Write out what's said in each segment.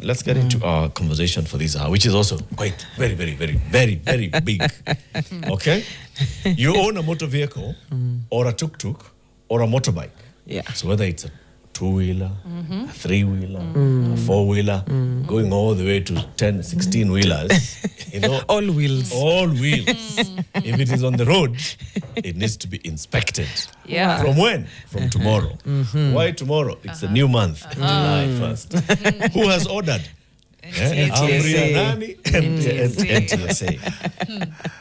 Let's get into our conversation for this hour, which is also quite very big. Okay? You own a motor vehicle or a tuk-tuk or a motorbike. Yeah. So whether it's a two-wheeler, a three-wheeler, a four-wheeler, going all the way to 10, 16-wheelers, you know. All wheels. All wheels. If it is on the road, it needs to be inspected. Yeah. From when? From tomorrow. Why tomorrow? It's a new month, July 1st. Who has ordered? NTSA. NTSA.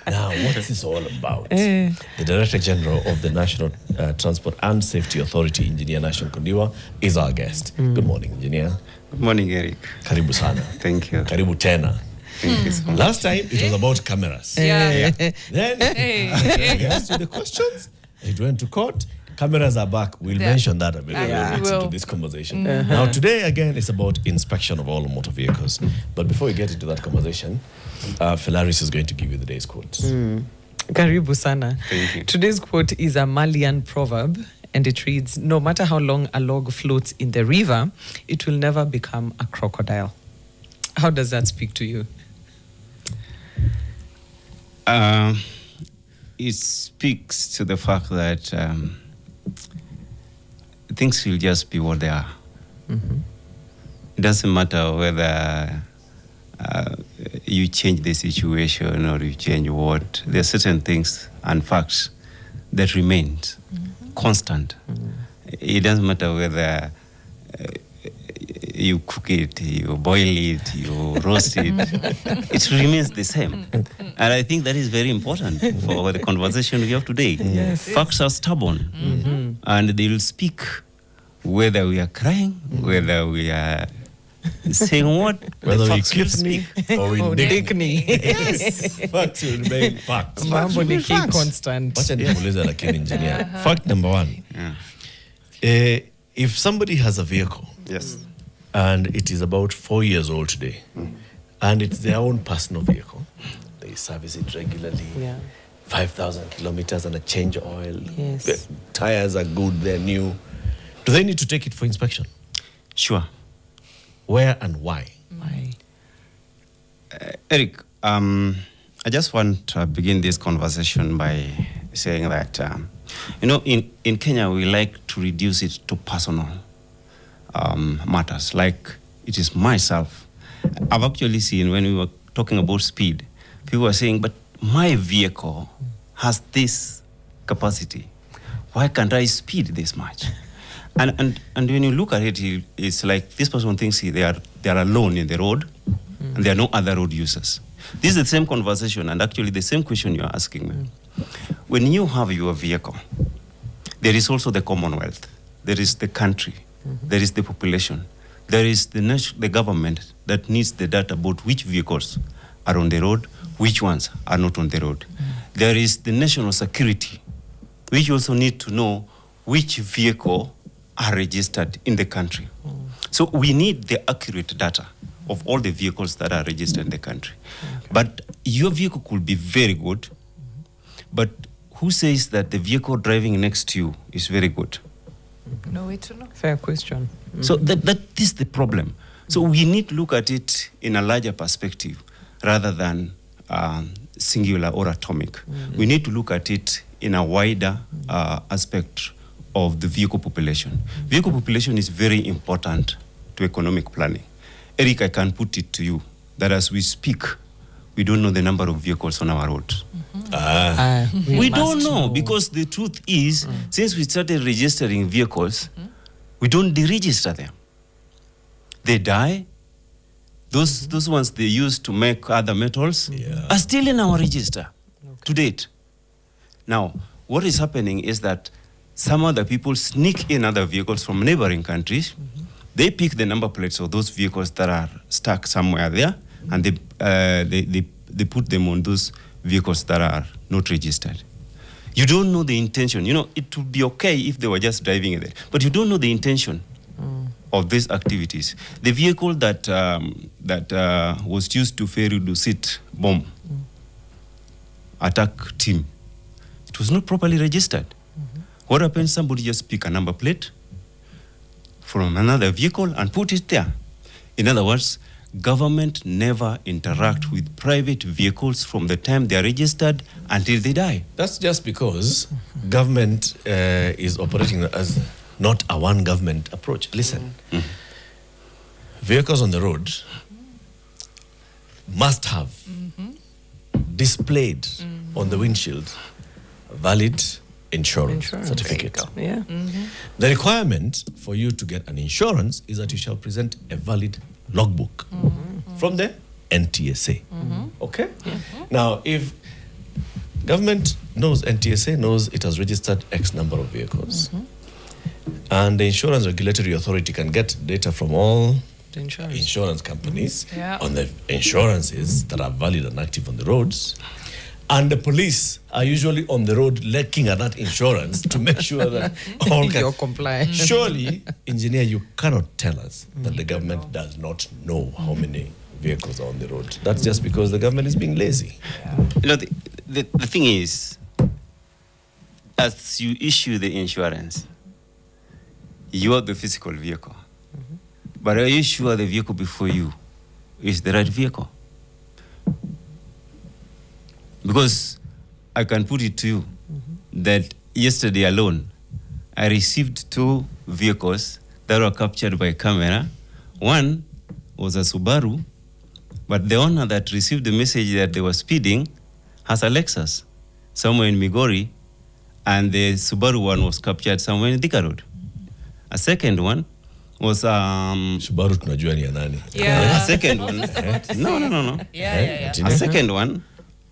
Now, what's this all about? The Director General of the National Transport and Safety Authority, Engineer Nashon Kondiwa, is our guest. Good morning, Engineer. Good morning, Eric. Karibu sana. Thank you. Karibu tena. Thank you so much. Last time, it was about cameras. Yeah. Then, he asked you the questions. It went to court. Cameras are back. We'll mention that a bit into this conversation. Now, today, again, it's about inspection of all motor vehicles. But before we get into that conversation, Phalaris is going to give you the day's quote. Karibu sana. Thank you. Today's quote is a Malian proverb, and it reads, "No matter how long a log floats in the river, it will never become a crocodile." How does that speak to you? It speaks to the fact that things will just be what they are. It doesn't matter whether you change the situation or you change what. There are certain things and facts that remain constant. It doesn't matter whether you cook it, you boil it, you roast it. It remains the same. And I think that is very important for the conversation we have today. Yes. Facts are stubborn. And they will speak whether we are crying, whether we are saying what. Whether we facts will Kifney speak. or we dig. Yes. Facts will remain facts. Mambo ni key Facts. constant. Wacha nikuulize lakini engineer. Fact number one. If somebody has a vehicle Yes. and it is about 4 years old today, and it's their own personal vehicle, they service it regularly, Yeah. 5,000 kilometers and a change oil, Yes. the tires are good, they're new, do they need to take it for inspection? Sure. Where and why? Why? Eric, I just want to begin this conversation by saying that, in Kenya, we like to reduce it to personal matters, like it is myself. I've actually seen when we were talking about speed, people were saying, but my vehicle has this capacity. Why can't I speed this much? And when you look at it, it's like this person thinks they are alone in the road, and there are no other road users. This is the same conversation, and actually the same question you're asking me. When you have your vehicle, there is also the Commonwealth, there is the country, there is the population, there is the government that needs the data about which vehicles are on the road, which ones are not on the road. There is the national security, which also need to know which vehicle are registered in the country. So we need the accurate data of all the vehicles that are registered in the country. But your vehicle could be very good, but who says that the vehicle driving next to you is very good? No way to know. Fair question. So that is the problem. So we need to look at it in a larger perspective rather than singular or atomic. We need to look at it in a wider aspect of the vehicle population. Vehicle population is very important to economic planning. Eric, I can put it to you that as we speak, we don't know the number of vehicles on our roads. We don't know, because the truth is, since we started registering vehicles, we don't deregister them. They die. Those ones they use to make other metals are still in our register to date. Now, what is happening is that some other people sneak in other vehicles from neighboring countries. They pick the number plates of those vehicles that are stuck somewhere there, and they put them on those vehicles that are not registered. You don't know the intention. It would be okay if they were just driving it there, but you don't know the intention of these activities. The vehicle that was used to ferry Dusit bomb attack team, it was not properly registered. What happens? Somebody just pick a number plate from another vehicle and put it there. In other words, government never interact with private vehicles from the time they are registered until they die. That's just because government is operating as not a one government approach. Listen, vehicles on the road must have displayed on the windshield a valid insurance certificate. Yeah. The requirement for you to get an insurance is that you shall present a valid logbook from the NTSA. Okay? Now, if government knows, NTSA knows it has registered X number of vehicles, and the insurance regulatory authority can get data from all The insurance companies on the insurances that are valid and active on the roads, and the police are usually on the road looking at that insurance to make sure that all You're compliant. Surely, engineer, you cannot tell us that the government does not know how many vehicles are on the road. That's just because the government is being lazy. You know, the thing is, as you issue the insurance, you are the physical vehicle. But are you sure the vehicle before you is the right vehicle? Because I can put it to you that yesterday alone, I received 2 vehicles that were captured by camera. One was a Subaru, but the owner that received the message that they were speeding has a Lexus somewhere in Migori, and the Subaru one was captured somewhere in Thika Road. A second one was Subaru tunajua ni ya nani. a second one. No. Yeah. A second one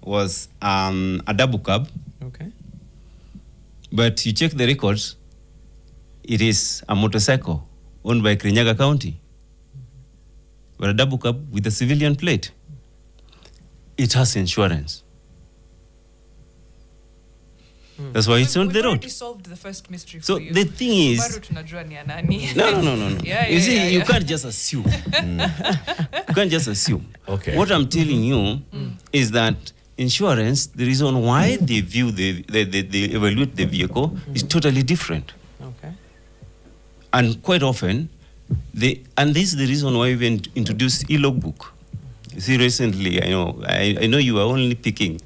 was a double cab. Okay. But you check the records, it is a motorcycle owned by Kirinyaga County, but a double cab with a civilian plate. It has insurance. That's why it's on the road. We've already solved the first mystery So for you. the thing is, Subaru tunajua ni ya nani. no. Yeah, You see, you yeah. can't just assume. You can't just assume. Okay. What I'm telling you is that insurance, the reason why they view they evaluate the vehicle is totally different. Okay. And quite often, and this is the reason why we introduced e-logbook. You see, recently, I know you are only picking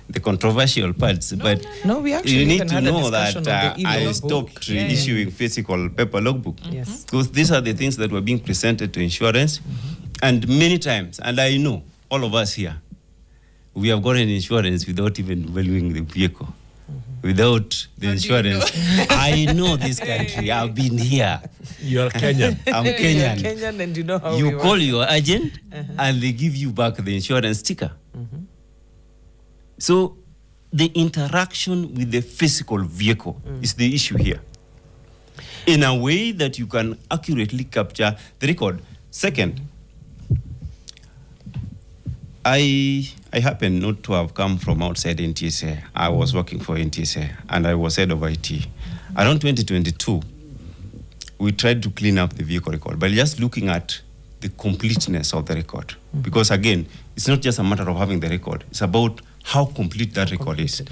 the controversial parts, but No, we actually you need even to had a know discussion that on the I e-logbook. stopped issuing physical paper logbook. Yes. Because these are the things that were being presented to insurance. And many times, and I know all of us here, we have gotten insurance without even valuing the vehicle. Without the insurance. I know this country. I've been here. You are Kenyan. I'm You're Kenyan. Kenyan and you know how You we call work. your agent and they give you back the insurance sticker. So the interaction with the physical vehicle is the issue here. In a way that you can accurately capture the record. Second, I happen not to have come from outside NTSA. I was working for NTSA and I was head of IT. Around 2022, we tried to clean up the vehicle record by just looking at the completeness of the record. Because again, it's not just a matter of having the record, it's about how complete that record is.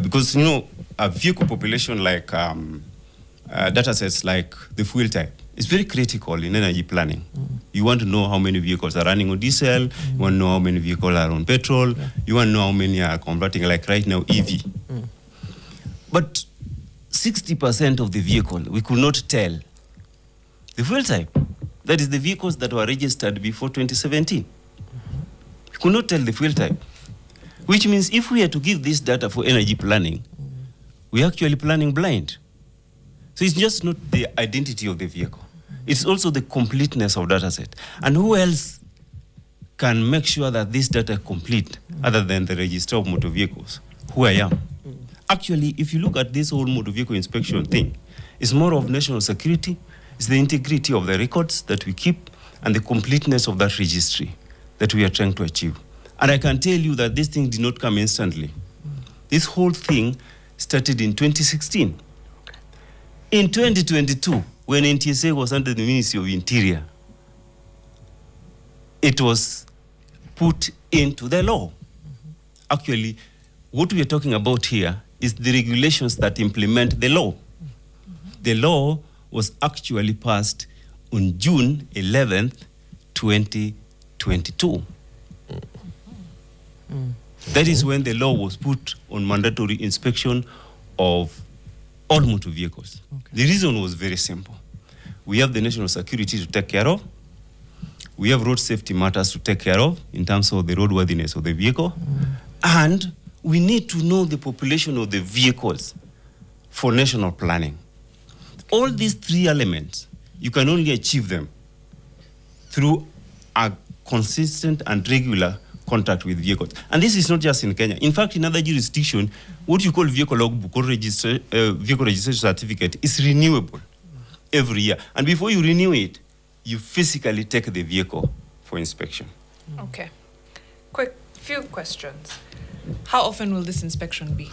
Because, a vehicle population like data sets like the fuel type is very critical in energy planning. You want to know how many vehicles are running on diesel, you want to know how many vehicles are on petrol, you want to know how many are converting, like right now, EV. But 60% of the vehicle, we could not tell the fuel type. That is the vehicles that were registered before 2017. We could not tell the fuel type. Which means if we are to give this data for energy planning, we're actually planning blind. So it's just not the identity of the vehicle. It's also the completeness of data set. And who else can make sure that this data is complete other than the Register of Motor Vehicles, who I am? Actually, if you look at this whole motor vehicle inspection thing, it's more of national security, it's the integrity of the records that we keep and the completeness of that registry that we are trying to achieve. And I can tell you that this thing did not come instantly. This whole thing started in 2016. In 2022, when NTSA was under the Ministry of Interior, it was put into the law. Actually, what we are talking about here is the regulations that implement the law. The law was actually passed on June 11th, 2022. 22. That is when the law was put on mandatory inspection of all motor vehicles. The reason was very simple. We have the national security to take care of. We have road safety matters to take care of in terms of the roadworthiness of the vehicle. And we need to know the population of the vehicles for national planning. All these three elements, you can only achieve them through a consistent and regular contact with vehicles. And this is not just in Kenya. In fact, in other jurisdictions, what you call vehicle logbook or vehicle registration certificate is renewable every year. And before you renew it, you physically take the vehicle for inspection. Okay. Quick few questions. How often will this inspection be?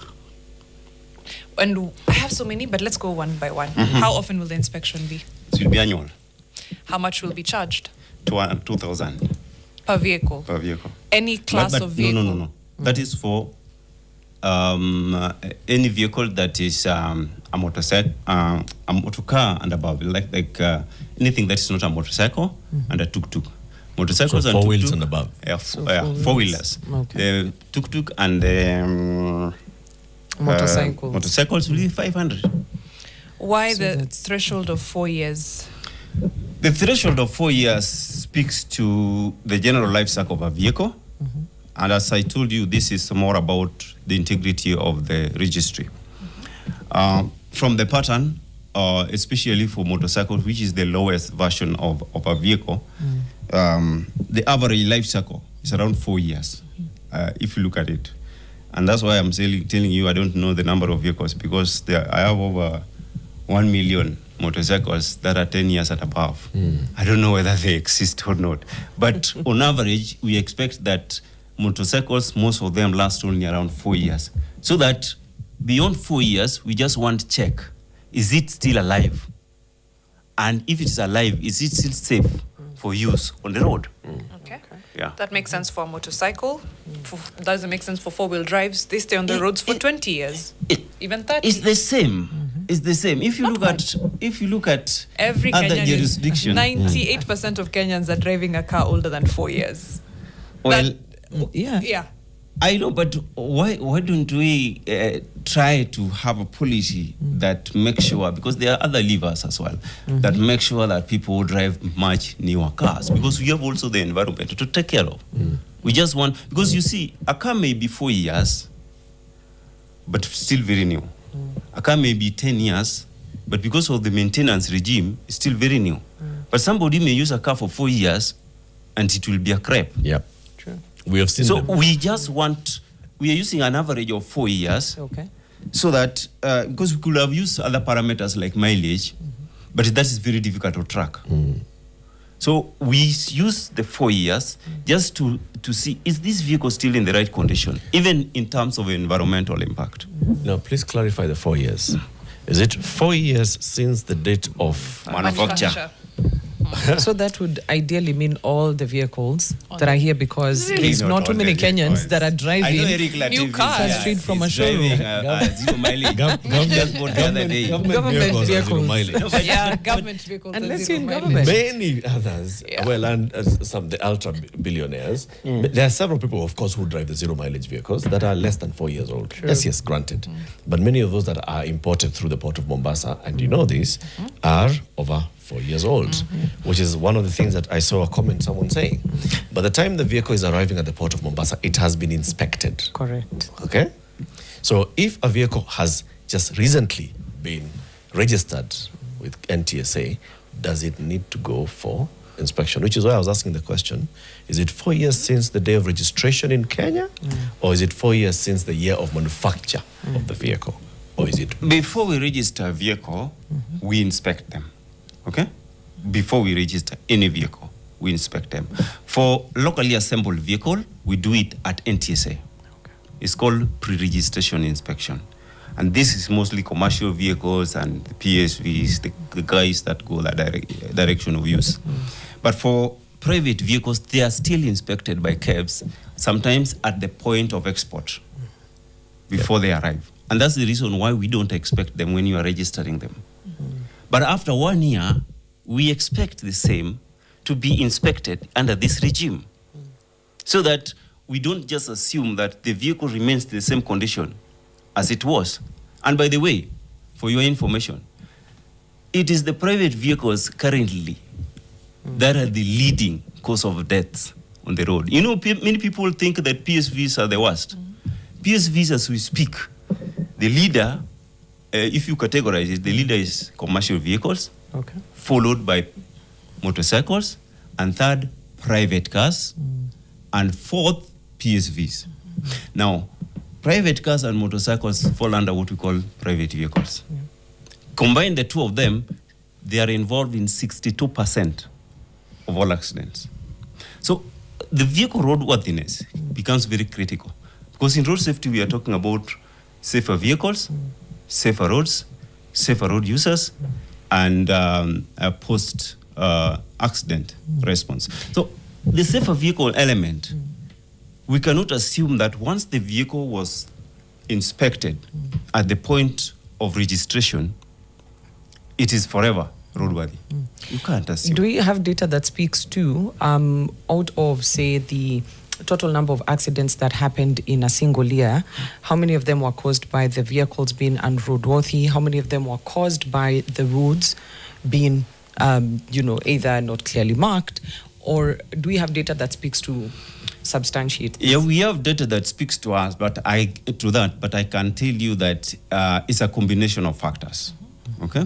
And I have so many, but let's go one by one. How often will the inspection be? It will be annual. How much will be charged? 2,000 Per vehicle? per vehicle. Any class of vehicle? No. That is for any vehicle that is a motorcycle, a motor car and above, like anything that is not a motorcycle and a tuk-tuk. Motorcycles So and 4 wheels tuk-tuk, and above. four-wheelers. Okay. The tuk-tuk and the motorcycles will be 500. Why So the that's- threshold of 4 years? The threshold of 4 years speaks to the general life cycle of a vehicle. And as I told you, this is more about the integrity of the registry. From the pattern, especially for motorcycles, which is the lowest version of a vehicle, the average life cycle is around 4 years, if you look at it. And that's why I'm telling you I don't know the number of vehicles, because I have over 1 million motorcycles that are 10 years and above. I don't know whether they exist or not. But on average, we expect that motorcycles, most of them last only around 4 years. So that beyond 4 years, we just want to check, is it still alive? And if it's alive, is it still safe for use on the road? Okay. Yeah. That makes sense for a motorcycle. Doesn't make sense for four-wheel drives. They stay on the roads for 20 years, even 30. It's the same. It's the same. If you look at Every other Kenyan jurisdiction, 98% of Kenyans are driving a car older than 4 years. well, Yeah. I know, but why don't we try to have a policy that makes sure, because there are other levers as well, that make sure that people drive much newer cars, because we have also the environment to take care of. We just want, because you see, a car may be 4 years, but still very new. A car may be 10 years, but because of the maintenance regime, it's still very new. But somebody may use a car for 4 years, and it will be a crap. Yep. We have seen So them. we are using an average of 4 years, Okay. so that, because we could have used other parameters like mileage, but that is very difficult to track. So we use the 4 years just to see, is this vehicle still in the right condition, even in terms of environmental impact? Now, please clarify the 4 years. Is it 4 years since the date of Manufacture. So that would ideally mean all the vehicles that are here, because there's Not not too all many the Kenyans vehicles. that are I know driving. Eric Latif New cars. is, Straight from he's a showroom. driving a zero mileage. Just bought the other day. Government vehicles are zero vehicles. mileage. Yeah, government vehicles. are Unless zero you're in mileage. government. Many others, Yeah. well, and some the ultra billionaires. There are several people, of course, who drive the zero mileage vehicles that are less than 4 years old. Yes, granted. But many of those that are imported through the port of Mombasa, and you know this, are over 4 years old, which is one of the things that I saw a comment someone saying. By the time the vehicle is arriving at the port of Mombasa, it has been inspected. Correct. Okay? So if a vehicle has just recently been registered with NTSA, does it need to go for inspection? Which is why I was asking the question, is it 4 years since the day of registration in Kenya? Or is it 4 years since the year of manufacture of the vehicle? Or is it... Before we register a vehicle, we inspect them. Okay? Before we register any vehicle, we inspect them. For locally assembled vehicle, we do it at NTSA. It's called pre-registration inspection. And this is mostly commercial vehicles and the PSVs, the guys that go that direction of use. But for private vehicles, they are still inspected by cabs, sometimes at the point of export, before they arrive. And that's the reason why we don't expect them when you are registering them. But after 1 year, we expect the same to be inspected under this regime. so that we don't just assume that the vehicle remains the same condition as it was. And by the way, for your information, it is the private vehicles currently that are the leading cause of deaths on the road. You know, many people think that PSVs are the worst. PSVs, as we speak, the leader, if you categorize it, the leader is commercial vehicles, followed by motorcycles, and third, private cars, and fourth, PSVs. Now, private cars and motorcycles fall under what we call private vehicles. Combine the two of them, they are involved in 62% of all accidents. So the vehicle roadworthiness becomes very critical, because in road safety we are talking about safer vehicles, safer roads, safer road users, and a post-accident response. So the safer vehicle element, we cannot assume that once the vehicle was inspected at the point of registration, it is forever roadworthy. You can't assume. Do we have data that speaks to, out of, say, the total number of accidents that happened in a single year, how many of them were caused by the vehicles being unroadworthy? How many of them were caused by the roads being, either not clearly marked? Or do we have data that speaks to substantiate this? Yeah, we have data that speaks to us, but I can tell you that it's a combination of factors. Okay.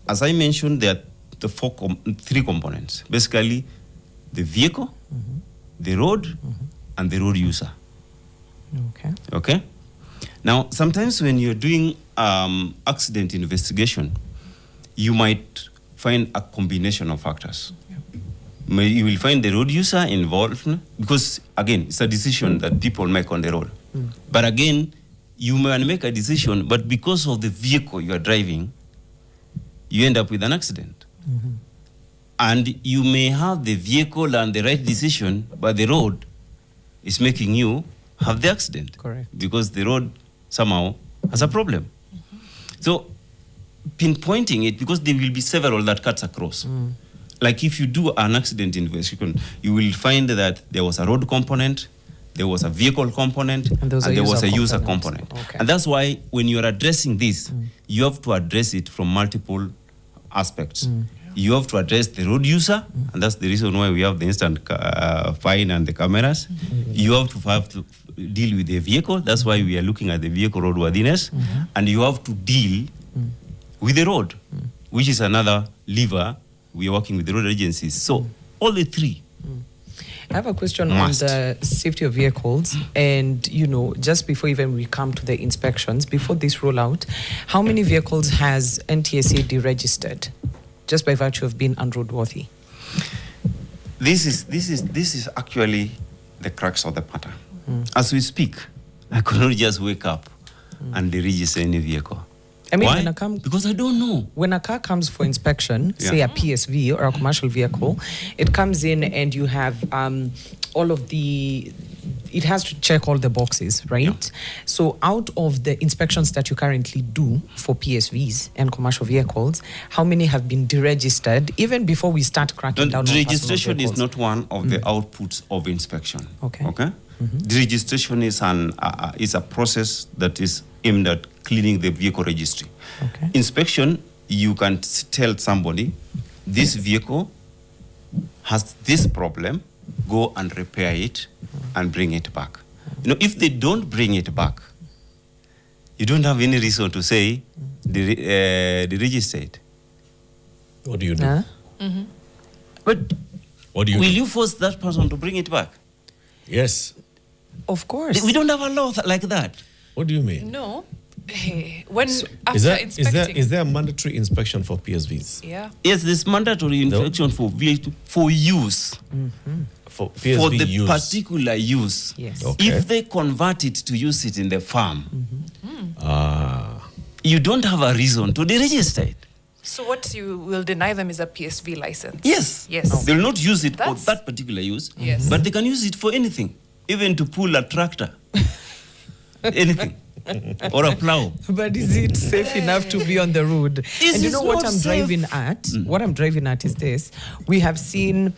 As I mentioned, there are the three components. Basically, the vehicle, the road, and the road user. Okay. Now, sometimes when you're doing accident investigation, you might find a combination of factors. You will find the road user involved, because again, it's a decision that people make on the road. But again, you may make a decision, but because of the vehicle you are driving, you end up with an accident. And you may have the vehicle and the right decision, but the road is making you have the accident. Correct. Because the road somehow has a problem. So pinpointing it, because there will be several that cuts across. Like if you do an accident investigation, you will find that there was a road component, there was a vehicle component, and there was a user component. And that's why when you're addressing this, you have to address it from multiple aspects. You have to address the road user, and that's the reason why we have the instant fine and the cameras. You have to deal with the vehicle. That's why we are looking at the vehicle roadworthiness. And you have to deal with the road, which is another lever. We are working with the road agencies. So all the three. I have a question on the safety of vehicles, and just before even we come to the inspections, before this rollout, how many vehicles has NTSA deregistered just by virtue of being unroadworthy? This is actually the crux of the matter. As we speak, I could not just wake up and deregister any vehicle. I mean, why? Because I don't know. When a car comes for inspection, say a PSV or a commercial vehicle, it comes in and you have all of the, it has to check all the boxes, right? Yeah. So out of the inspections that you currently do for PSVs and commercial vehicles, how many have been deregistered even before we start cracking down on personal vehicles? Deregistration is not one of the outputs of inspection. Okay. Deregistration is a process that is aimed at cleaning the vehicle registry. Inspection, you can tell somebody, this vehicle has this problem, go and repair it and bring it back. If they don't bring it back, you don't have any reason to say they register it. What do you do? But what do you will do? you force that person to bring it back? Yes. Of course. We don't have a law like that. What do you mean? No. When after Is inspecting, there a mandatory inspection for PSVs? Yeah. Yes, there's mandatory inspection for vehicle for use. For PSV for the use. particular use. Yes. Okay. If they convert it to use it in the farm, you don't have a reason to deregister it. So what you will deny them is a PSV license. Yes. Yes. They will not use it for That's- that particular use, Yes. but they can use it for anything, even to pull a tractor, anything, or a plow. But is it safe enough to be on the road? Is And you it know what not I'm safe? driving at? What I'm driving at is this. We have seen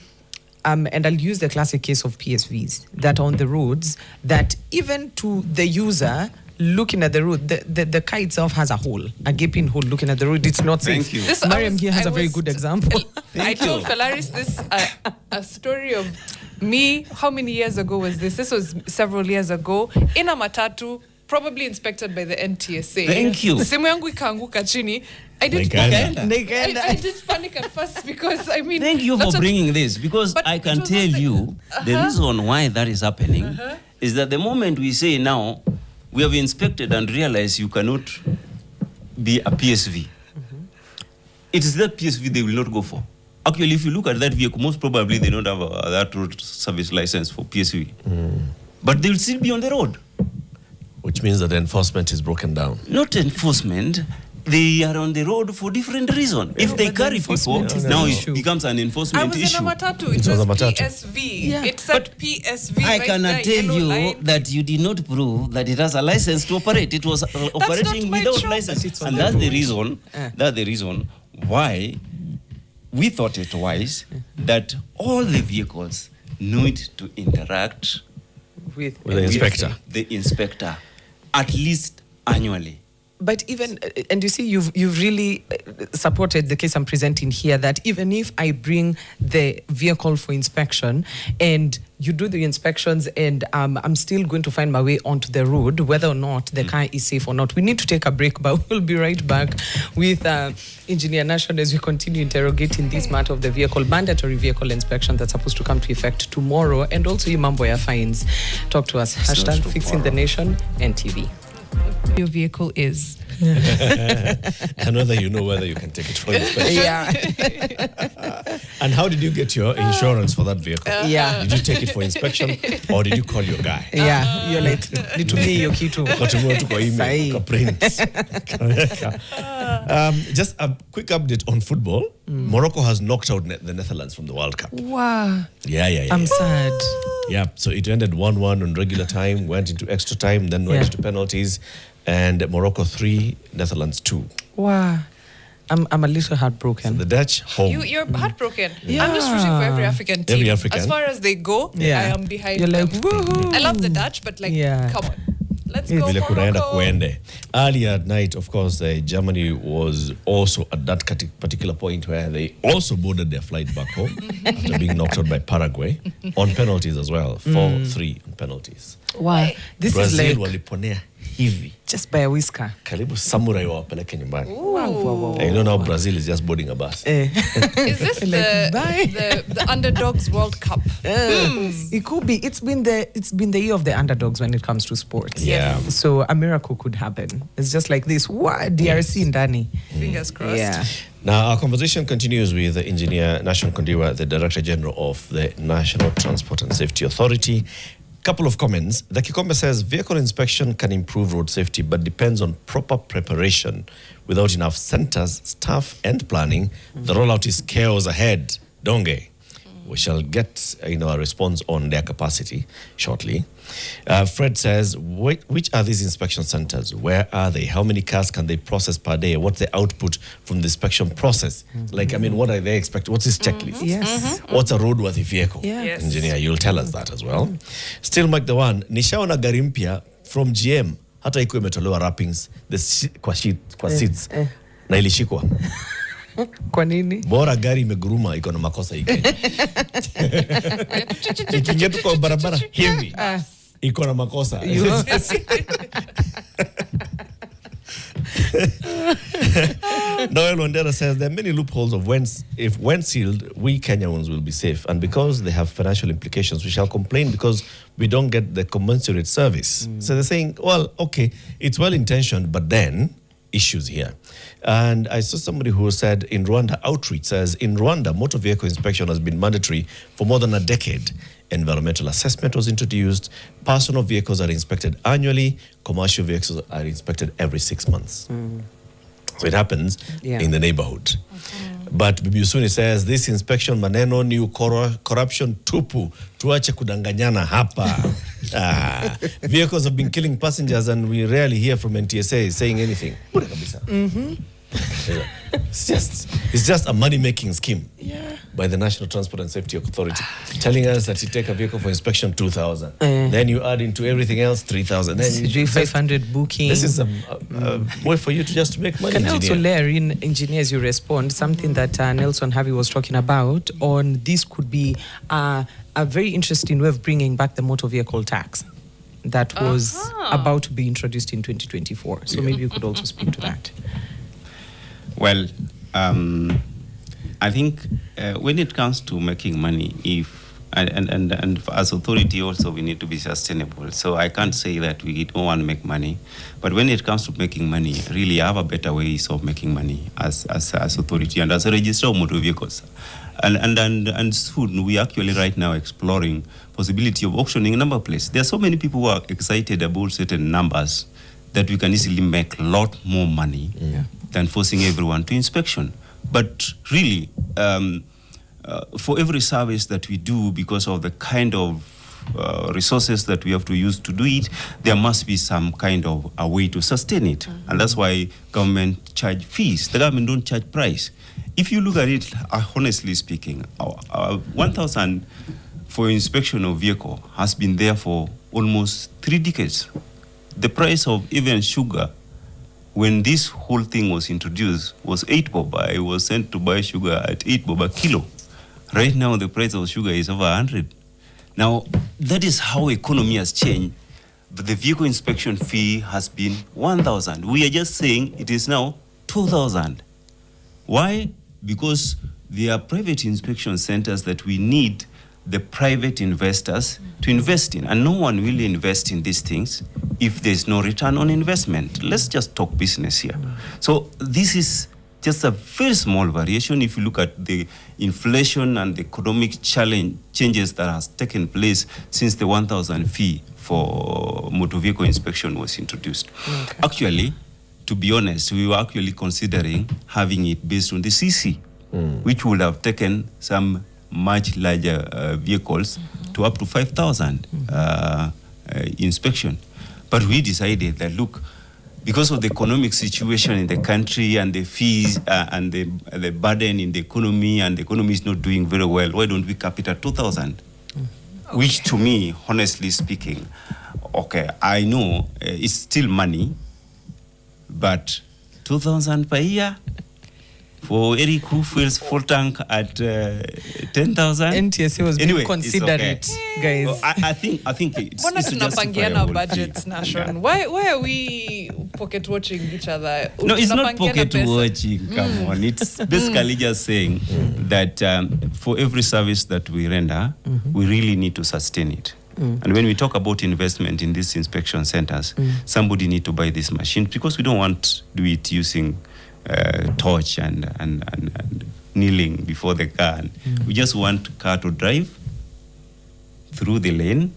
and I'll use the classic case of PSVs that are on the roads, that even to the user looking at the road, the car itself has a hole, a gaping hole looking at the road. It's not safe. Thank you. This Mariam here has a very good example. I told Falaris this, a story of me. How many years ago was this? This was several years ago in a matatu, probably inspected by the NTSA. Thank you. Simu yangu ikaanguka chini. I did panic at first because I mean. Thank you for bringing this, because I can tell you the reason why that is happening is that the moment we say now we have inspected and realized you cannot be a PSV, it is that PSV they will not go for. Actually, if you look at that vehicle, most probably they don't have that road service license for PSV, but they will still be on the road. Which means that the enforcement is broken down. Not enforcement. They are on the road for different reasons. If they carry people, now it becomes an enforcement issue. I was in a matatu. It was a PSV. Yeah. It said PSV. I cannot tell you that you did not prove that it has a license to operate. It was operating without license. And that's the reason. That's the reason why we thought it wise that all the vehicles need to interact with the inspector. The inspector, at least annually. But even, and you see, you've really supported the case I'm presenting here, that even if I bring the vehicle for inspection and you do the inspections and I'm still going to find my way onto the road, whether or not the car is safe or not. We need to take a break, but we'll be right back with Engineer Nashon as we continue interrogating this matter of the mandatory vehicle inspection that's supposed to come to effect tomorrow, and also Mambo ya fines. Talk to us. Hashtag Fixing the Nation NTV. Your vehicle is. And whether you know whether you can take it for inspection. Yeah. And how did you get your insurance for that vehicle? Yeah. Did you take it for inspection or did you call your guy? Yeah. You're like, nitumie hiyo kitu. Just a quick update on football. Morocco has knocked out the Netherlands from the World Cup. Wow. Yeah. I'm sad. Yeah, so it ended 1-1 on regular time, went into extra time, then went to penalties, and Morocco 3, Netherlands 2. Wow. I'm a little heartbroken. So the Dutch home. You're heartbroken. Yeah. I'm just rooting for every African team. Every African. As far as they go, I am behind You're them. like, woohoo. I love the Dutch, but like, come on. Let's go, Morocco. Earlier at night, of course, Germany was also at that particular point where they also boarded their flight back home after being knocked out by Paraguay on penalties as well. 4-3 on penalties. Wow. This Brazil is like waliponea hivi. Just by a whisker. Karibu samurai wapeleke nyumbani. Wow. You know now Brazil is just boarding a bus. Is this the Underdogs World Cup? It could be. It's been the year of the underdogs when it comes to sports. Yeah. So a miracle could happen. It's just like this. What? DRC in Dani. Fingers crossed. Yeah. Now, our conversation continues with the engineer Nashon Kondiwa, the Director General of the National Transport and Safety Authority. Couple of comments. The Kikombe says vehicle inspection can improve road safety, but depends on proper preparation. Without enough centers, staff, and planning, the rollout is chaos ahead. Donge. We shall get a response on their capacity shortly. Fred says, which are these inspection centers? Where are they? How many cars can they process per day? What's the output from the inspection process? Like, I mean, what are they expecting? What's this checklist? Yes. What's a roadworthy vehicle? Yeah. Yes. Engineer, you'll tell us that as well. Still Mike the one, nishaona gari mpya from GM, hata ikuwa imetolewa wrappings kwa seats na ilishikwa. Kwa nini? Bora gari imeguruma iko na makosa ike. Ikiingia tu kwa barabara hivi iko na makosa. Noel Wandera says there are many loopholes of when sealed, we Kenyans will be safe. And because they have financial implications, we shall complain because we don't get the commensurate service. So they're saying, well, okay, it's well-intentioned, but then issues here. And I saw somebody who said in Rwanda, Outreach says, in Rwanda, motor vehicle inspection has been mandatory for more than a decade. Environmental assessment was introduced. Personal vehicles are inspected annually. Commercial vehicles are inspected every 6 months. So it happens in the neighborhood. But Bibi Usuni says, this inspection maneno new corruption tupu. Tuache kudanganyana hapa. Vehicles have been killing passengers and we rarely hear from NTSA saying anything. It's just a money-making scheme by the National Transport and Safety Authority, telling us that you take a vehicle for inspection 2,000, then you add into everything else 3,000, then you do 500 booking. This is a way for you to just make money. Can I also layer in, engineers, you respond, something that Nelson Harvey was talking about on this could be a very interesting way of bringing back the motor vehicle tax that was about to be introduced in 2024. So maybe you could also speak to that. Well, I think when it comes to making money, and as authority also we need to be sustainable. So I can't say that we don't want to make money, but when it comes to making money, really I have a better ways of making money as authority and as a registrar of motor vehicles. And soon we are actually right now exploring possibility of auctioning a number of places. There are so many people who are excited about certain numbers that we can easily make a lot more money than forcing everyone to inspection. But really, for every service that we do, because of the kind of resources that we have to use to do it, there must be some kind of a way to sustain it. And that's why government charge fees. The government don't charge price. If you look at it, honestly speaking, 1,000 for inspection of vehicle has been there for almost 3 decades. The price of even sugar, when this whole thing was introduced, was 8 bob. I was sent to buy sugar at 8 bob a kilo. Right now, the price of sugar is over 100. Now, that is how economy has changed. But the vehicle inspection fee has been 1,000. We are just saying it is now 2,000. Why? Because there are private inspection centers that we need the private investors to invest in. And no one will invest in these things if there's no return on investment. Let's just talk business here. So this is just a very small variation if you look at the inflation and the economic changes that has taken place since the 1,000 fee for motor vehicle inspection was introduced. Okay. Actually, to be honest, we were actually considering having it based on the CC, which would have taken some much larger vehicles to up to 5,000 inspection. But we decided that, look, because of the economic situation in the country and the fees and the burden in the economy, and the economy is not doing very well, why don't we cap it at 2,000? Okay. Which to me, honestly speaking, okay, I know it's still money, but 2,000 per year for Eric who fills full tank at 10,000. NTSA was being considerate, guys. Well, I think it's justifiable budgets, Nashon. Why are we pocket watching each other? No, it's not pocket watching. Come on, it's basically just saying that for every service that we render, we really need to sustain it. And when we talk about investment in these inspection centers, somebody need to buy this machine, because we don't want to do it using torch and kneeling before the car. We just want car to drive through the lane,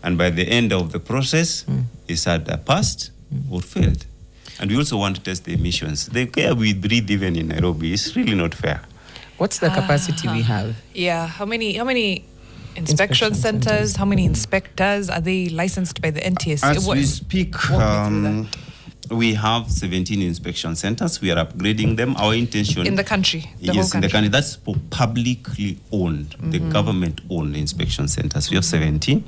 and by the end of the process, it's either passed or failed. And we also want to test the emissions. The air we breathe even in Nairobi is really not fair. What's the capacity we have? Yeah, how many inspection centers, how many inspectors are they licensed by the NTSA? As we speak, we have 17 inspection centers. We are upgrading them. Our intention in the country, yes, in the country. That's for publicly owned, the government-owned inspection centers. We have 17,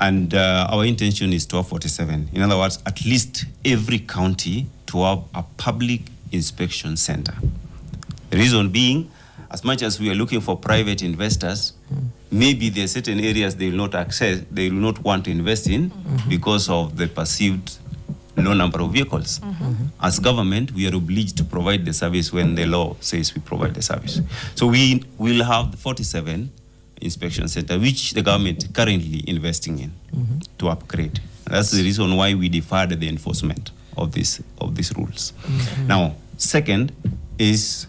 and our intention is to have 47. In other words, at least every county to have a public inspection center. The reason being, as much as we are looking for private investors, maybe there are certain areas they will not want to invest in because of the perceived low number of vehicles. As government, we are obliged to provide the service when the law says we provide the service. So we will have 47 inspection centers, which the government is currently investing in to upgrade. And that's the reason why we deferred the enforcement of these rules. Now, second is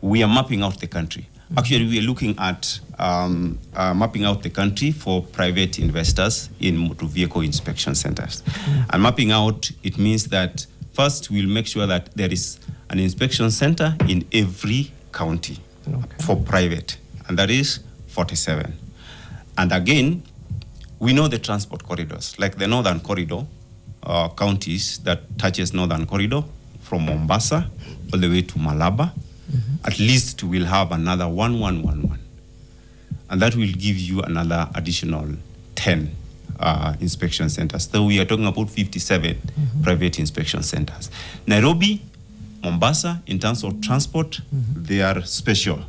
we are mapping out the country. Actually, we are looking at mapping out the country for private investors in motor vehicle inspection centers. And mapping out, it means that first we'll make sure that there is an inspection center in every county for private, and that is 47. And again, we know the transport corridors, like the Northern Corridor, counties that touches Northern Corridor from Mombasa all the way to Malaba, at least we'll have another 1111. And that will give you another additional 10 inspection centers. So we are talking about 57 private inspection centers. Nairobi, Mombasa, in terms of transport, they are special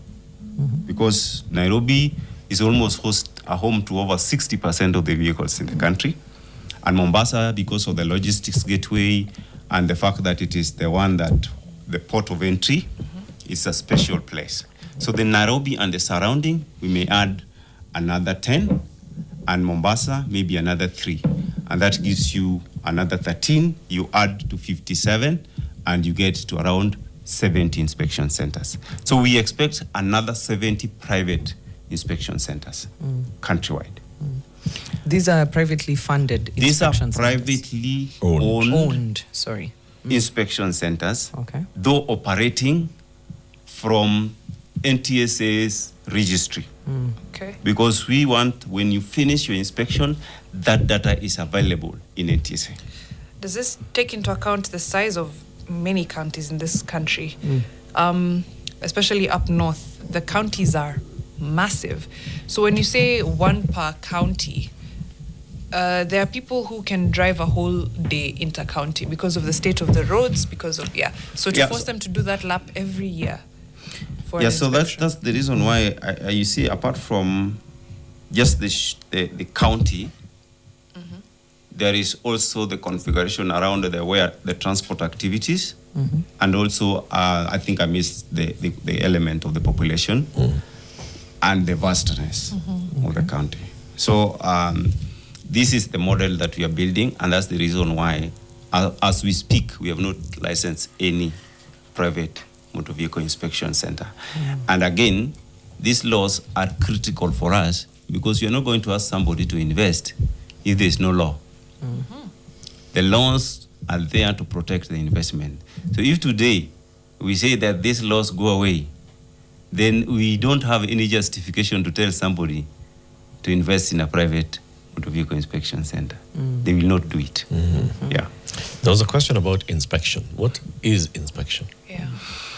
because Nairobi is almost a home to over 60% of the vehicles in the country. And Mombasa, because of the logistics gateway and the fact that it is the one that the port of entry, is a special place. So the Nairobi and the surrounding, we may add another 10, and Mombasa, maybe another 3. And that gives you another 13. You add to 57, and you get to around 70 inspection centers. So we expect another 70 private inspection centers countrywide. These are privately funded inspection These are privately owned inspection centers, though operating from NTSA's registry. Okay. Because we want, when you finish your inspection, that data is available in NTSA. Does this take into account the size of many counties in this country? Especially up north, the counties are massive. So when you say one per county, there are people who can drive a whole day inter-county because of the state of the roads, because of, So to force them to do that lap every year. So that's the reason why, you see, apart from just the county, there is also the configuration around where the transport activities, and also, I think I missed the element of the population and the vastness of the county. So this is the model that we are building, and that's the reason why, as we speak, we have not licensed any private motor vehicle inspection center. And again, these laws are critical for us because you're not going to ask somebody to invest if there is no law. The laws are there to protect the investment. So if today we say that these laws go away, then we don't have any justification to tell somebody to invest in a private motor vehicle inspection center. They will not do it. Yeah. There was a question about inspection. What is inspection? Yeah.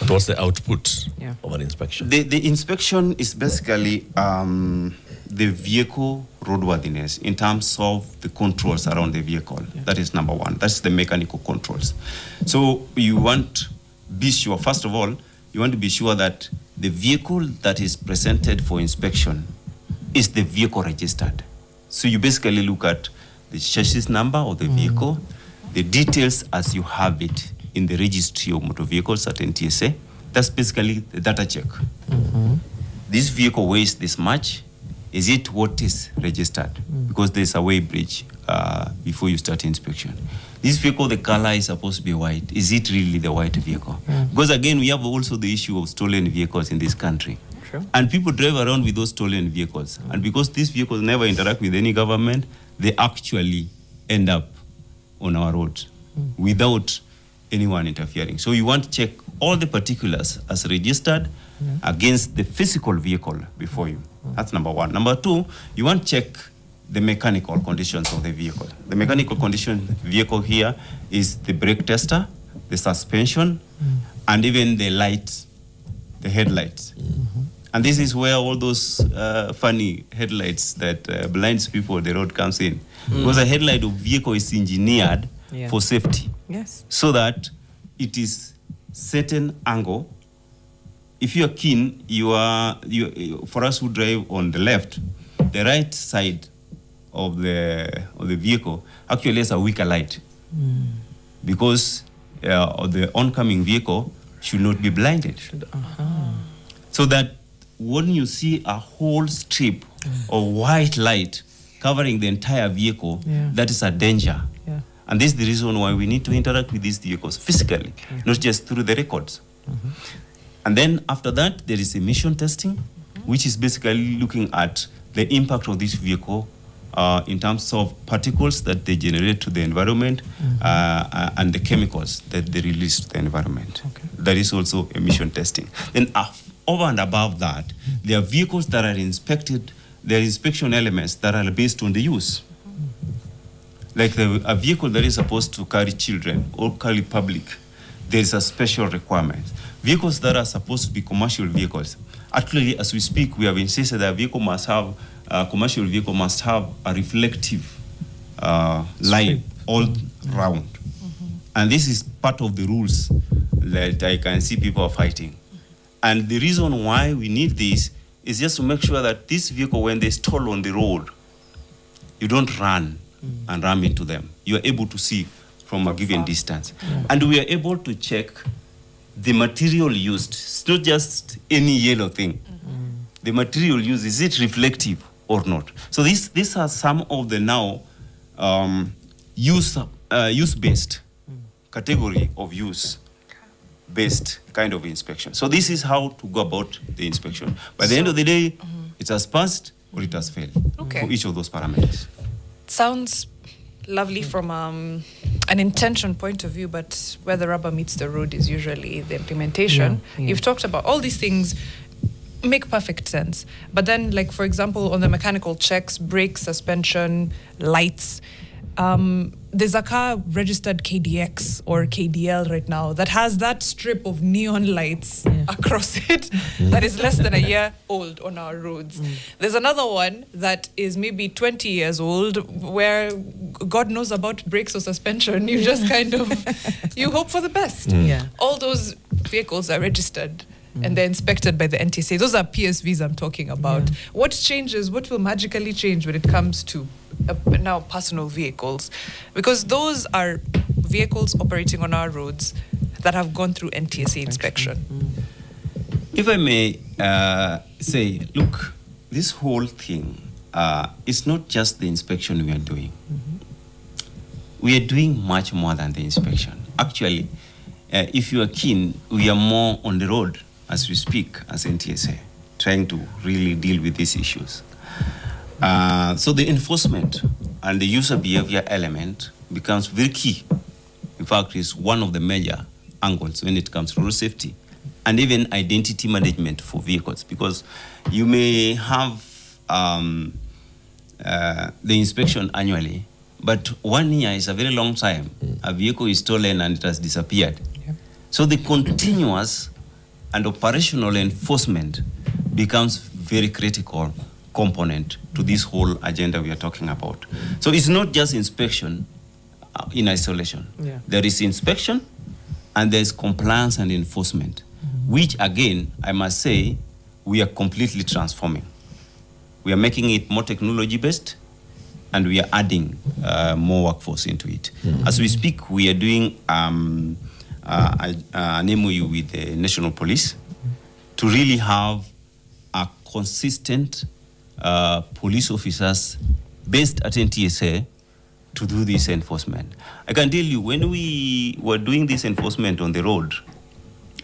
And what's the output of an inspection? The inspection is basically the vehicle roadworthiness in terms of the controls around the vehicle. That is number one. That's the mechanical controls. So you want to be sure, first of all, you want to be sure that the vehicle that is presented for inspection is the vehicle registered. So you basically look at the chassis number of the vehicle, the details as you have it in the registry of motor vehicles at NTSA. That's basically the data check. This vehicle weighs this much. Is it what is registered? Because there's a weigh bridge before you start inspection. This vehicle, the color is supposed to be white. Is it really the white vehicle? Because again, we have also the issue of stolen vehicles in this country. And people drive around with those stolen vehicles. And because these vehicles never interact with any government, they actually end up on our roads without anyone interfering. So you want to check all the particulars as registered against the physical vehicle before you. That's number one. Number two, you want to check the mechanical conditions of the vehicle. The mechanical condition vehicle here is the brake tester, the suspension, and even the lights, the headlights. And this is where all those funny headlights that blinds people the road comes in. Because a headlight of vehicle is engineered for safety. Yes. So that it is certain angle. If you are keen, for us who drive on the left, the right side of the vehicle actually has a weaker light. Because the oncoming vehicle should not be blinded. So that when you see a whole strip of white light covering the entire vehicle, that is a danger. And this is the reason why we need to interact with these vehicles physically, not just through the records. And then after that, there is emission testing, which is basically looking at the impact of this vehicle in terms of particles that they generate to the environment and the chemicals that they release to the environment. That is also emission testing. Then over and above that, there are vehicles that are inspected, there are inspection elements that are based on the use. Like a vehicle that is supposed to carry children or carry public, there is a special requirement. vehicles that are supposed to be commercial vehicles. Actually, as we speak, we have insisted that commercial vehicle must have a reflective light all round. And this is part of the rules that I can see people are fighting. And the reason why we need this is just to make sure that this vehicle, when they stall on the road, you don't run and ram into them. You are able to see from a given distance. And we are able to check the material used. It's not just any yellow thing. The material used, is it reflective or not? So these are some of the now use-based category of use-based kind of inspection. So this is how to go about the inspection. By the end of the day, it has passed or it has failed for each of those parameters. Sounds lovely from an intention point of view, but where the rubber meets the road is usually the implementation. You've talked about all these things make perfect sense. But then, like, for example, on the mechanical checks, brake, suspension, lights, there's a car registered KDX or KDL right now that has that strip of neon lights across it that is less than a year old on our roads. There's another one that is maybe 20 years old where God knows about brakes or suspension. You just kind of, you hope for the best. All those vehicles are registered and they're inspected by the NTSA. Those are PSVs I'm talking about. What changes, what will magically change when it comes to now personal vehicles? Because those are vehicles operating on our roads that have gone through NTSA inspection. If I may say, look, this whole thing is not just the inspection we are doing. We are doing much more than the inspection. Actually, if you are keen, we are more on the road as we speak as NTSA, trying to really deal with these issues. So the enforcement and the user behavior element becomes very key. In fact, it's one of the major angles when it comes to road safety and even identity management for vehicles, because you may have the inspection annually, but 1 year is a very long time. A vehicle is stolen and it has disappeared. So the continuous and operational enforcement becomes very critical component to this whole agenda we are talking about. So it's not just inspection in isolation. There is inspection and there's compliance and enforcement, which again, I must say, we are completely transforming. We are making it more technology-based and we are adding more workforce into it. As we speak, we are doing an MOU with the National Police to really have a consistent police officers based at NTSA to do this enforcement. I can tell you, when we were doing this enforcement on the road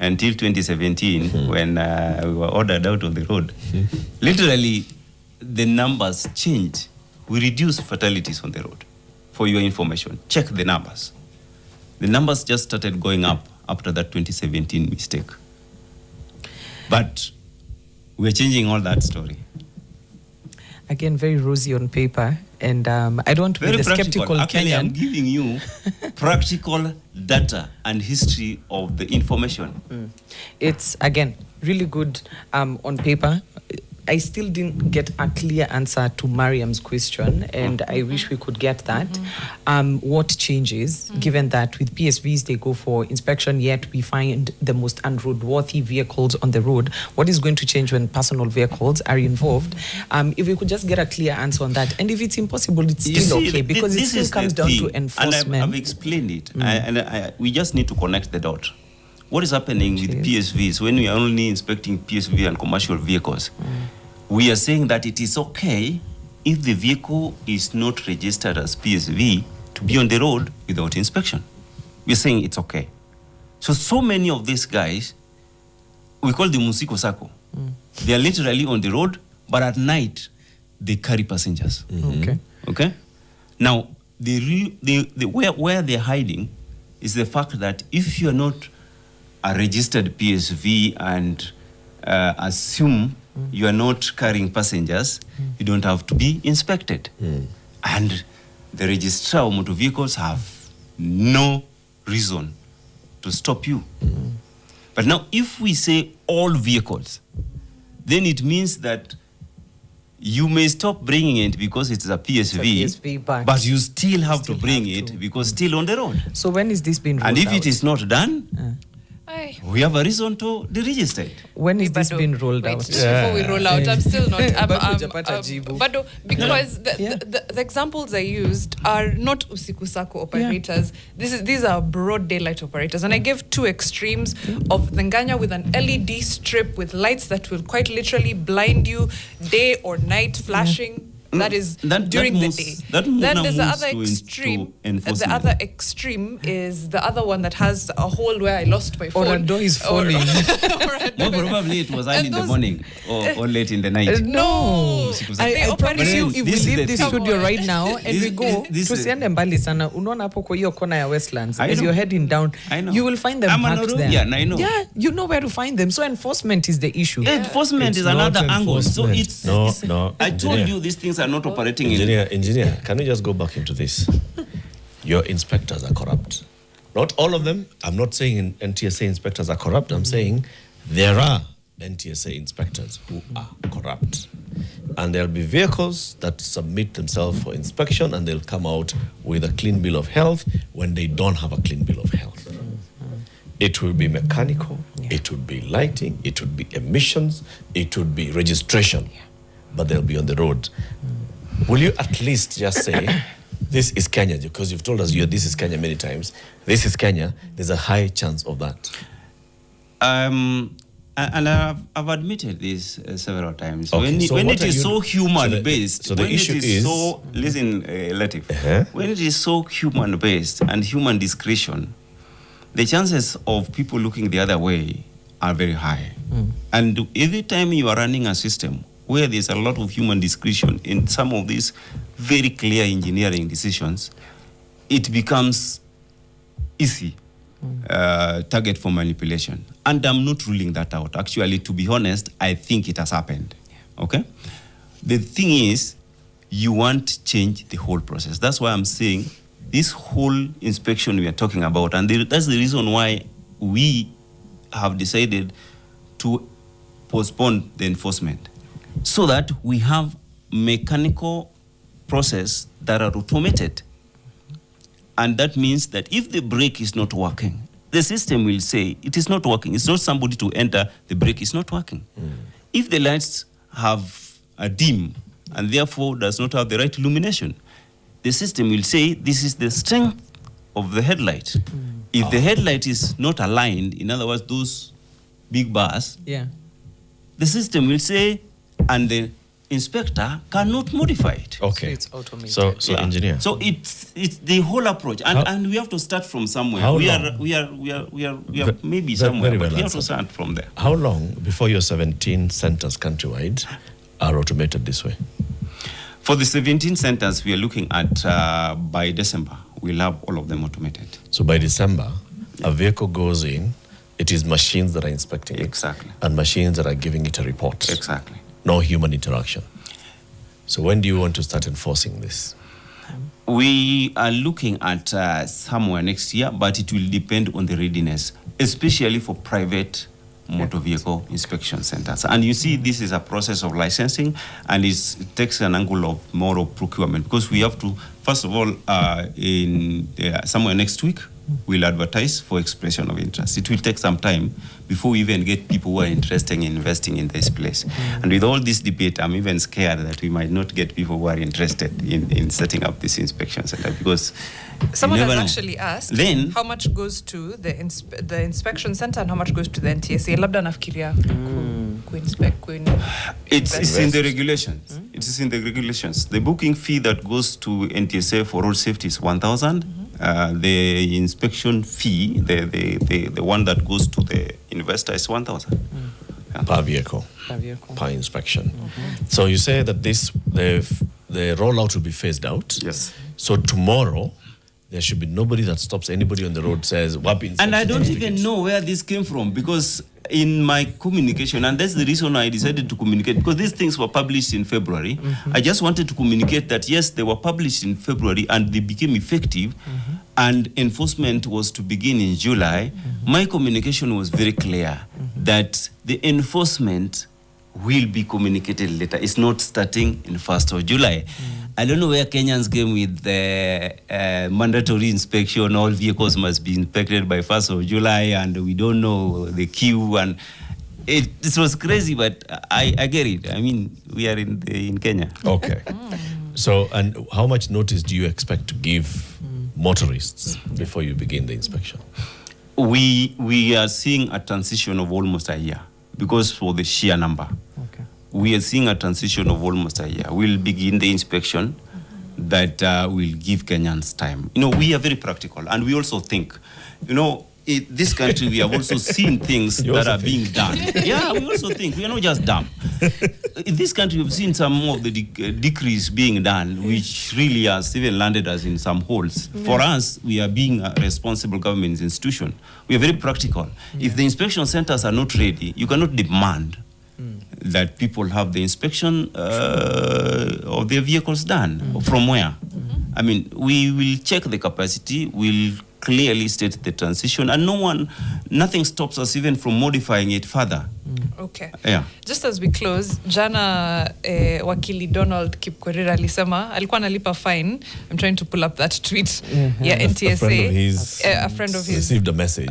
until 2017, when we were ordered out of the road, literally the numbers changed. We reduced fatalities on the road. For your information, check the numbers. The numbers just started going up after that 2017 mistake. But we're changing all that story. Again, very rosy on paper, and I don't be the skeptical Actually, Kenyan. I'm giving you practical data and history of the information. It's, again, really good on paper. I still didn't get a clear answer to Mariam's question, and I wish we could get that. What changes, given that with PSVs they go for inspection, yet we find the most unroadworthy vehicles on the road? What is going to change when personal vehicles are involved? If we could just get a clear answer on that, and if it's impossible, it's still okay, because it still comes down to enforcement. And I've explained it, and we just need to connect the dot. What is happening with PSVs when we are only inspecting PSV and commercial vehicles? We are saying that it is okay if the vehicle is not registered as PSV to be on the road without inspection. We're saying it's okay. So many of these guys, we call them Musiko Sako. They are literally on the road, but at night, they carry passengers. Okay? Now, where they're hiding is the fact that if you're not a registered PSV and assume you are not carrying passengers, you don't have to be inspected. And the registrar of motor vehicles have no reason to stop you. But now, if we say all vehicles, then it means that you may stop bringing it because it's a PSV, but you still have to bring it because still on the road. So when is this being rolled And if out? it is not done, we have a reason to deregister it. When is this being rolled out? Before we roll out, I'm still not. But Because the examples I used are not usiku sako operators. These are broad daylight operators, and I gave two extremes of the Nganya with an LED strip with lights that will quite literally blind you day or night, flashing. That is during the day. Then there's the other extreme. The other extreme is the other one that has a hole where I lost my phone. Or a door is falling. More probably it was early in the morning or late in the night. No. I promise you, if we leave this studio right now and we go to Siende Mbali sana, unaona hapo kwa hiyo kona ya Westlands, as you're heading down, you will find them parked there. Yeah, I know. Yeah, you know where to find them. So enforcement is the issue. Yeah. Enforcement is another angle. So it's no. I told you these things are not operating. Engineer, can we just go back into this? Your inspectors are corrupt. Not all of them. I'm not saying NTSA inspectors are corrupt. I'm saying there are NTSA inspectors who are corrupt. And there'll be vehicles that submit themselves for inspection and they'll come out with a clean bill of health when they don't have a clean bill of health. It will be mechanical, it would be lighting, it would be emissions, it would be registration, but they'll be on the road. Will you at least just say, this is Kenya, because you've told us this is Kenya many times. This is Kenya. There's a high chance of that. And I've admitted this several times. Okay, when it is so human-based, so the issue is... Listen, Latif. When it is so human-based and human discretion, the chances of people looking the other way are very high. And every time you are running a system where there's a lot of human discretion in some of these very clear engineering decisions, it becomes easy target for manipulation. And I'm not ruling that out. Actually, to be honest, I think it has happened. Okay? The thing is, you want to change the whole process. That's why I'm saying this whole inspection we are talking about, and that's the reason why we have decided to postpone the enforcement, so that we have mechanical process that are automated. And that means that if the brake is not working, the system will say it is not working. It's not somebody to enter, the brake is not working. If the lights have a dim and therefore does not have the right illumination, the system will say this is the strength of the headlight. If the headlight is not aligned, in other words, those big bars, the system will say, and the inspector cannot modify it. Okay. So it's automated. So engineer. So it's the whole approach, and we have to start from somewhere. We are maybe somewhere, but we have to start from there. How long before your 17 centers countrywide are automated this way? For the 17 centers, we are looking at by December, we'll have all of them automated. So by December, a vehicle goes in, it is machines that are inspecting it. Exactly. And machines that are giving it a report. Exactly. No human interaction. So when do you want to start enforcing this? We are looking at somewhere next year, but it will depend on the readiness, especially for private motor vehicle inspection centers. And you see, this is a process of licensing, and it takes an angle of more of procurement, because we have to, first of all, somewhere next week, we'll advertise for expression of interest. It will take some time before we even get people who are interested in investing in this place. And with all this debate, I'm even scared that we might not get people who are interested in setting up this inspection center, because someone has actually asked how much goes to the inspection center and how much goes to the NTSA. Labda nafikiria it's in the regulations. It is in the regulations. The booking fee that goes to NTSA for road safety is 1,000. The inspection fee, the one that goes to the investor, is 1,000 per vehicle, per inspection. So you say that the rollout will be phased out. Yes. So tomorrow, there should be nobody that stops anybody on the road says, "Wapi." And I don't even know where this came from, because in my communication, and that's the reason I decided to communicate, because these things were published in February. I just wanted to communicate that yes, they were published in February and they became effective and enforcement was to begin in July, my communication was very clear that the enforcement will be communicated later. It's not starting in 1st of July. I don't know where Kenyans came with the mandatory inspection. All vehicles must be inspected by 1st of July, and we don't know the queue. And this was crazy, but I get it. I mean, we are in Kenya. Okay. So, and how much notice do you expect to give motorists before you begin the inspection? We are seeing a transition of almost a year because for the sheer number. Okay. We are seeing a transition of almost a year. We'll begin the inspection that will give Kenyans time. You know, we are very practical, and we also think, you know, in this country, we have also seen things that are being done. Yeah, we also think. We are not just dumb. In this country, we've seen some of the decrees being done, which really has even landed us in some holes. For us, we are being a responsible government institution. We are very practical. If the inspection centers are not ready, you cannot demand that people have the inspection of their vehicles done. From where? I mean, we will check the capacity, we'll clearly state the transition, and nothing stops us even from modifying it further. Okay. Yeah. Just as we close, jana wakili Donald Kipkorir alisema alikuwa analipa fine. I'm trying to pull up that tweet. Yeah, NTSA. A friend of his received a message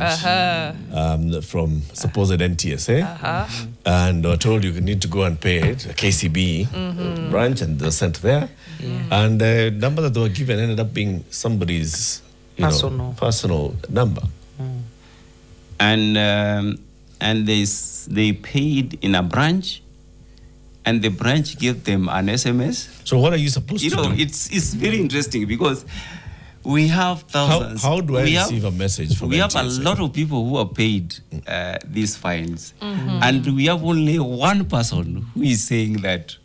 from supposed NTSA and told you need to go and pay it, a KCB branch, and they're sent there. And the number that they were given ended up being somebody's personal number. And they paid in a branch, and the branch gave them an SMS. So what are you supposed to do? It's very interesting because we have thousands. How do I receive a message from We NTSA? have a lot of people who are paid these fines, and we have only one person who is saying that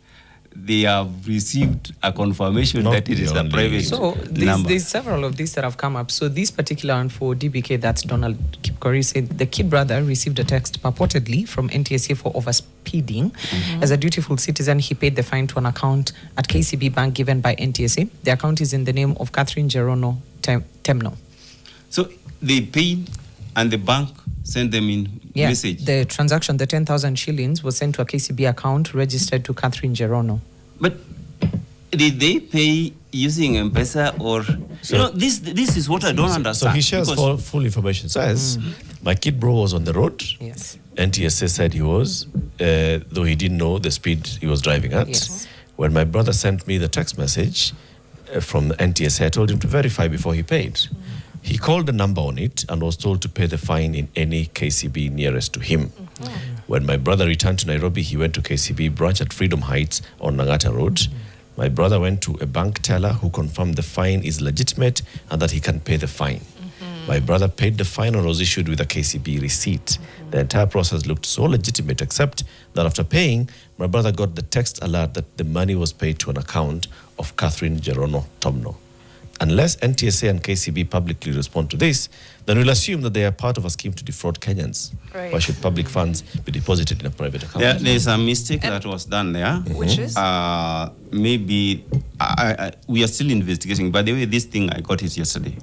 they have received a confirmation that it is a private number. There's several of these that have come up. So this particular one for DBK, that's Donald Kipkorir, said the kid brother received a text purportedly from NTSA for overspeeding. As a dutiful citizen, he paid the fine to an account at KCB Bank given by NTSA. The account is in the name of Catherine Gerono Temno. So they paid, and the bank sent them in message. The transaction, the 10,000 shillings, was sent to a KCB account registered to Catherine Gerono. But did they pay using M-Pesa or... this is what I don't understand. So he shares full information. Says, my kid bro was on the road. Yes. NTSA said he was, though he didn't know the speed he was driving at. Yes. When my brother sent me the text message from the NTSA, I told him to verify before he paid. He called the number on it and was told to pay the fine in any KCB nearest to him. When my brother returned to Nairobi, he went to KCB branch at Freedom Heights on Nangata Road. My brother went to a bank teller who confirmed the fine is legitimate and that he can pay the fine. My brother paid the fine and was issued with a KCB receipt. The entire process looked so legitimate, except that after paying, my brother got the text alert that the money was paid to an account of Catherine Gerono Tomno. Unless NTSA and KCB publicly respond to this, then we'll assume that they are part of a scheme to defraud Kenyans. Right. Why should public funds be deposited in a private account? There's a mistake that was done there. Which is? Maybe we are still investigating. By the way, this thing, I got it yesterday.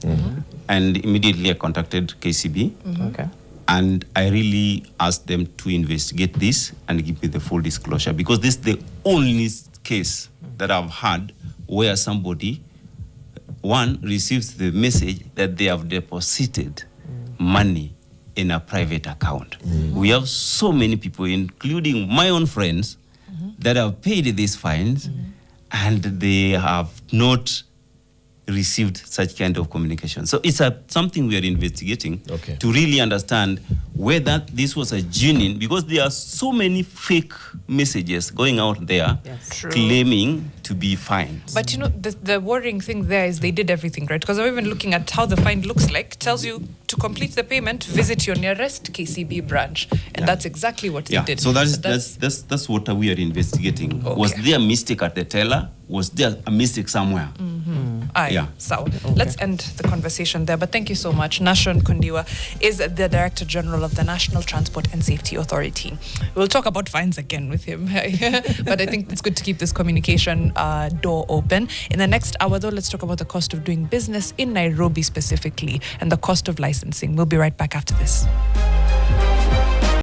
And immediately I contacted KCB. Okay. And I really asked them to investigate this and give me the full disclosure, because this is the only case that I've had where somebody receives the message that they have deposited money in a private account. We have so many people, including my own friends, that have paid these fines and they have not received such kind of communication. So it's something we are investigating to really understand whether this was a genuine, because there are so many fake messages going out there claiming to be fines. But you know, the worrying thing there is they did everything right, because I'm even looking at how the fine looks like. Tells you to complete the payment, visit your nearest KCB branch, and that's exactly what they did. So that's what we are investigating. Was there a mistake at the teller? Was there a mistake somewhere? Aye, Yeah. so let's end the conversation there. But thank you so much. Nashon Kondiwa is the Director General of the National Transport and Safety Authority. We'll talk about fines again with him. But I think it's good to keep this communication door open. In the next hour, though, let's talk about the cost of doing business in Nairobi specifically and the cost of licensing. We'll be right back after this.